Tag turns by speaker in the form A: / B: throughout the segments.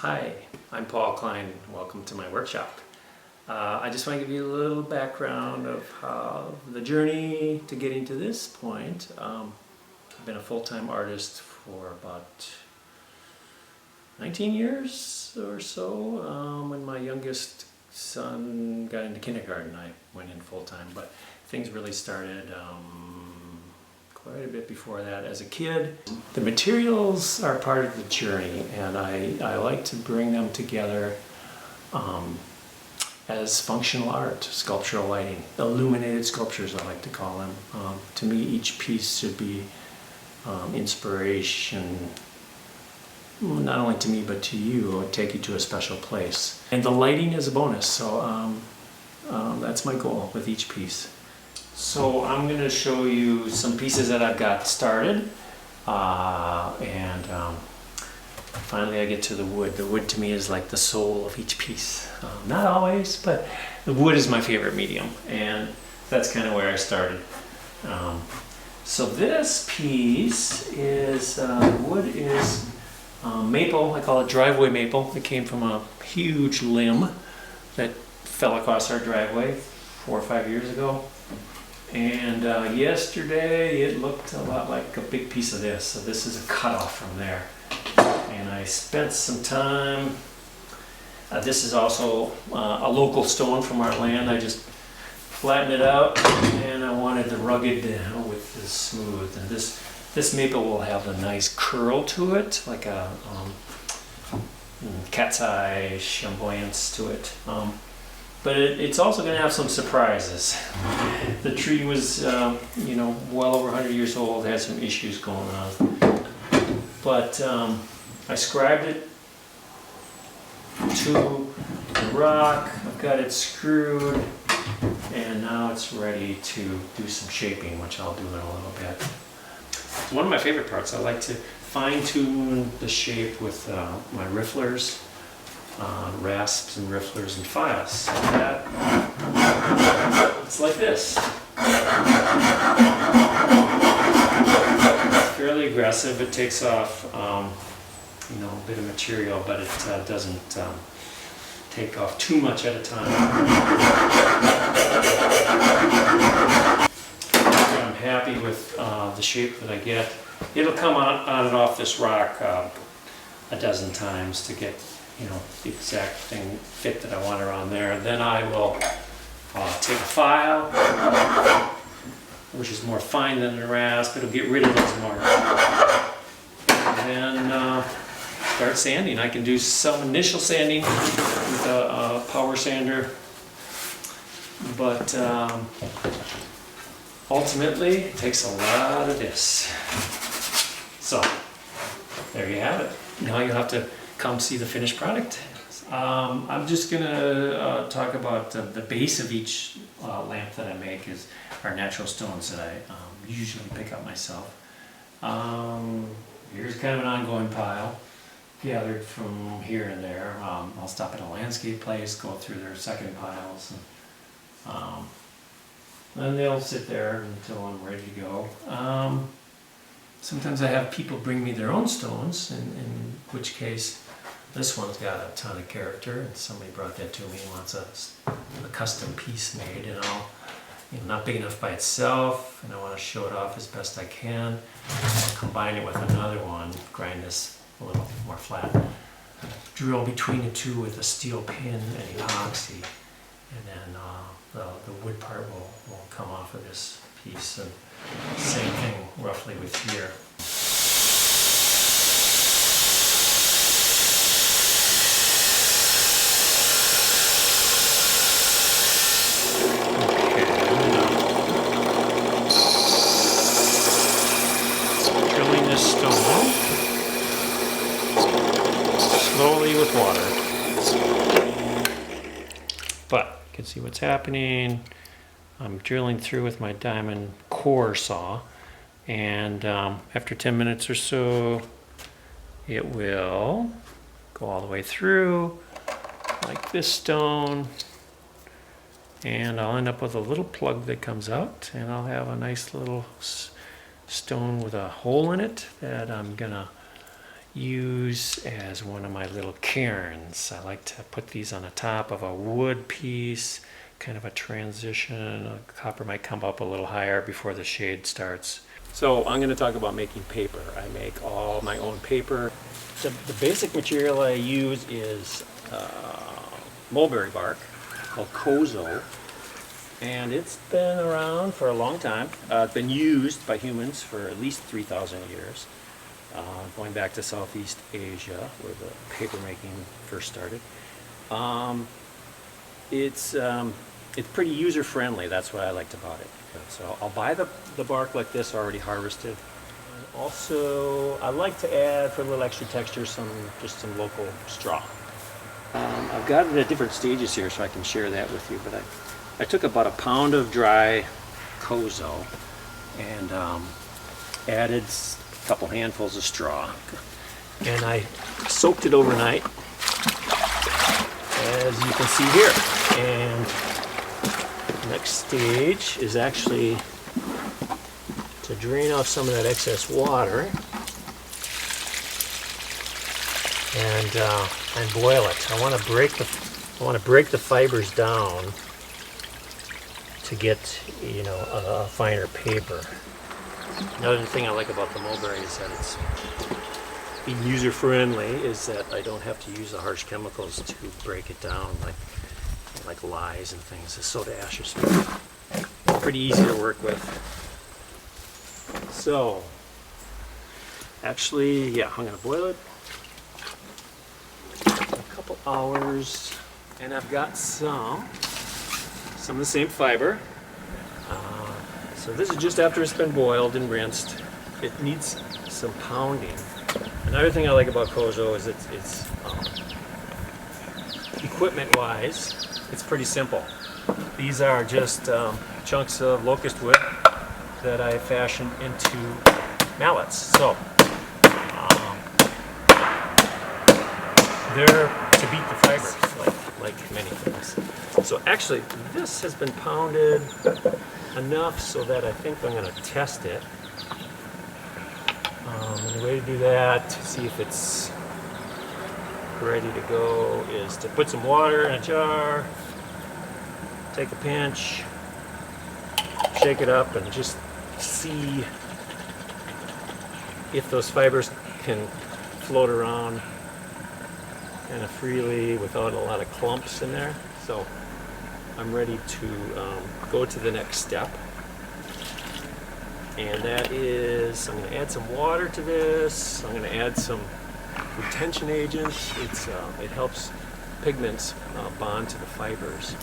A: Hi, I'm Paul Klein. Welcome to my workshop. I just want to give you a little background of how the journey to getting to this point. I've been a full-time artist for about 19 years or so. When my youngest son got into kindergarten, I went in full-time, but things really started quite a bit before that. As a kid, the materials are part of the journey, and I like to bring them together as functional art, sculptural lighting, illuminated sculptures I like to call them. To me, each piece should be inspiration, not only to me but to you, or take you to a special place. And the lighting is a bonus, so that's my goal with each piece. So I'm going to show you some pieces that I've got started, and finally I get to the wood. The wood to me is like the soul of each piece. Not always, but the wood is my favorite medium, and that's kind of where I started. So this piece is, wood is maple. I call it driveway maple. It came from a huge limb that fell across our driveway 4 or 5 years ago. And yesterday it looked a lot like a big piece of this. So this is a cutoff from there. And I spent some time, this is also a local stone from our land. I just flattened it out and I wanted the rugged with the smooth. And this maple will have a nice curl to it, like a cat's eye flamboyance to it. But it's also going to have some surprises. The tree was, well over 100 years old, had some issues going on. But I scribed it to the rock, I've got it screwed, and now it's ready to do some shaping, which I'll do in a little bit. It's one of my favorite parts. I like to fine-tune the shape with my rifflers. Rasps and rifflers and files. So that it's like this. It's fairly aggressive. It takes off, a bit of material, but it doesn't take off too much at a time. I'm happy with the shape that I get. It'll come on and off this rock a dozen times to get the exact fit that I want around there. Then I will take a file, which is more fine than the rasp. It'll get rid of those marks. And then start sanding. I can do some initial sanding with a power sander, but ultimately it takes a lot of this. So there you have it. Now you'll have to come see the finished product. I'm just going to talk about the base of each lamp that I make is our natural stones that I usually pick up myself. Here's kind of an ongoing pile gathered from here and there. I'll stop at a landscape place, go through their second piles, and then they'll sit there until I'm ready to go. Sometimes I have people bring me their own stones, in which case this one's got a ton of character, and somebody brought that to me, wants a custom piece made, and I'll, not big enough by itself, and I want to show it off as best I can. I'll combine it with another one, grind this a little more flat, drill between the two with a steel pin and epoxy, and then the wood part will come off of this piece. And same thing roughly with here. Drilling this stone slowly with water. But you can see what's happening. I'm drilling through with my diamond core saw, and after 10 minutes or so it will go all the way through like this stone, and I'll end up with a little plug that comes out, and I'll have a nice little stone with a hole in it that I'm gonna use as one of my little cairns. I like to put these on the top of a wood piece, kind of a transition. Copper might come up a little higher before the shade starts. So I'm going to talk about making paper. I make all my own paper. The basic material I use is mulberry bark called kozo, and it's been around for a long time. It's been used by humans for at least 3,000 years. Going back to Southeast Asia, where the paper making first started. It's pretty user friendly. That's what I liked about it. So I'll buy the bark like this already harvested. And also, I like to add, for a little extra texture, just some local straw. I've got it at different stages here, so I can share that with you. But I took about a pound of dry kozo and added a couple handfuls of straw, and I soaked it overnight, as you can see here. And the next stage is actually to drain off some of that excess water and boil it. I want to break the fibers down to get, you know, a finer paper. Another thing I like about the mulberry is that it's being user friendly, is that I don't have to use the harsh chemicals to break it down like lyes and things. The soda ash is pretty easy to work with. So actually, yeah, I'm gonna boil it for a couple hours, and I've got some of the same fiber. So this is just after it's been boiled and rinsed. It needs some pounding. Another thing I like about kozo is it's equipment-wise, it's pretty simple. These are just chunks of locust wood that I fashioned into mallets. So they're to beat the fibers, like many things. So actually, this has been pounded enough so that I think I'm going to test it. And the way to do that, to see if it's ready to go, is to put some water in a jar, take a pinch, shake it up, and just see if those fibers can float around kind of freely without a lot of clumps in there. So I'm ready to go to the next step, and that is I'm going to add some water to this. I'm going to add some retention agents. It helps pigments bond to the fibers.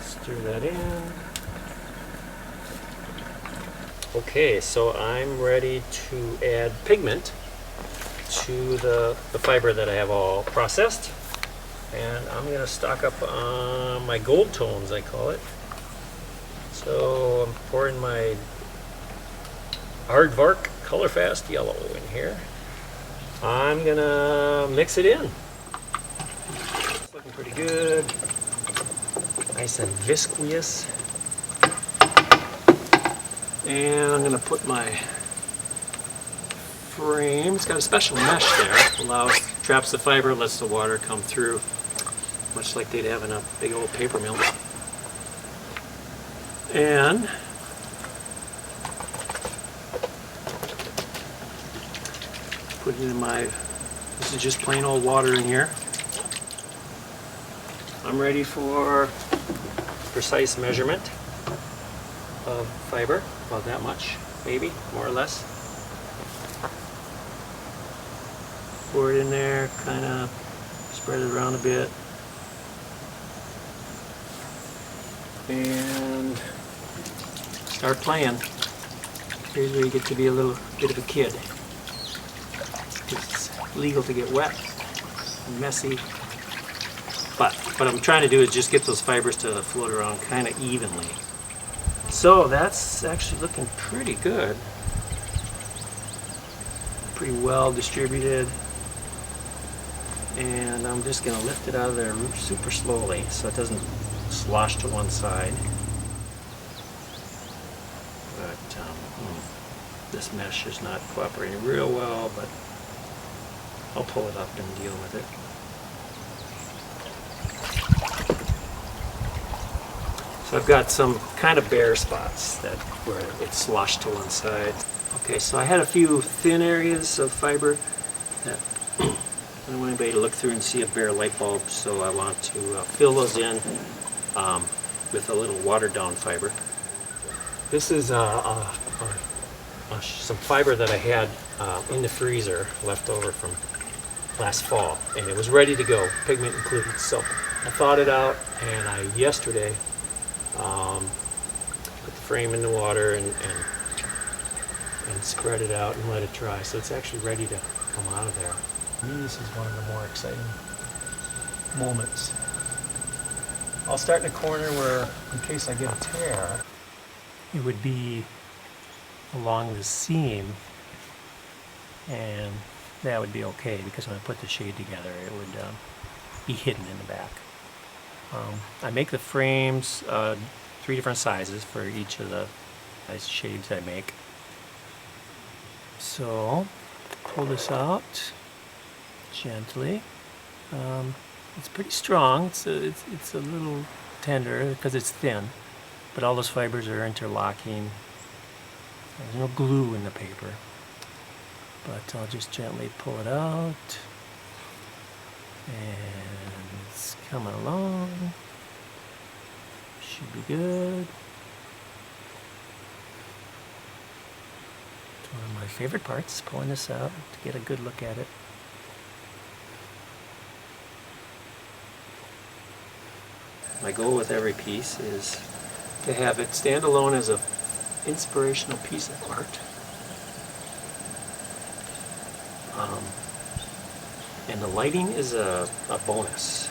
A: Stir that in. Okay, so I'm ready to add pigment to the fiber that I have all processed, and I'm going to stock up on my gold tones, I call it. So I'm pouring my Aardvark Color Fast Yellow in here. I'm going to mix it in. It's looking pretty good. Nice and viscous. And I'm going to put my frame. It's got a special mesh there. Traps the fiber, lets the water come through, much like they'd have in a big old paper mill. And put it in this is just plain old water in here. I'm ready for precise measurement of fiber, about that much, maybe, more or less. Pour it in there, kind of spread it around a bit. And start playing. Here's where you get to be a little bit of a kid. It's legal to get wet and messy. But what I'm trying to do is just get those fibers to float around kind of evenly. So that's actually looking pretty good. Pretty well distributed. And I'm just going to lift it out of there super slowly so it doesn't slosh to one side. But this mesh is not cooperating real well, but I'll pull it up and deal with it. So I've got some kind of bare spots that where it's sloshed to one side. Okay, so I had a few thin areas of fiber that I don't want anybody to look through and see a bare light bulb, so I want to fill those in with a little watered down fiber. This is some fiber that I had in the freezer left over from last fall, and it was ready to go, pigment included. So I thawed it out, and I yesterday put the frame in the water and spread it out and let it dry. So it's actually ready to come out of there. For me, this is one of the more exciting moments. I'll start in a corner where, in case I get a tear, it would be along the seam, and that would be okay because when I put the shade together, it would be hidden in the back. I make the frames 3 different sizes for each of the shades I make. So pull this out gently. It's pretty strong. It's a little tender because it's thin, but all those fibers are interlocking. There's no glue in the paper, but I'll just gently pull it out, and it's coming along. Should be good. It's one of my favorite parts, pulling this out to get a good look at it. My goal with every piece is to have it stand alone as an inspirational piece of art. And the lighting is a bonus.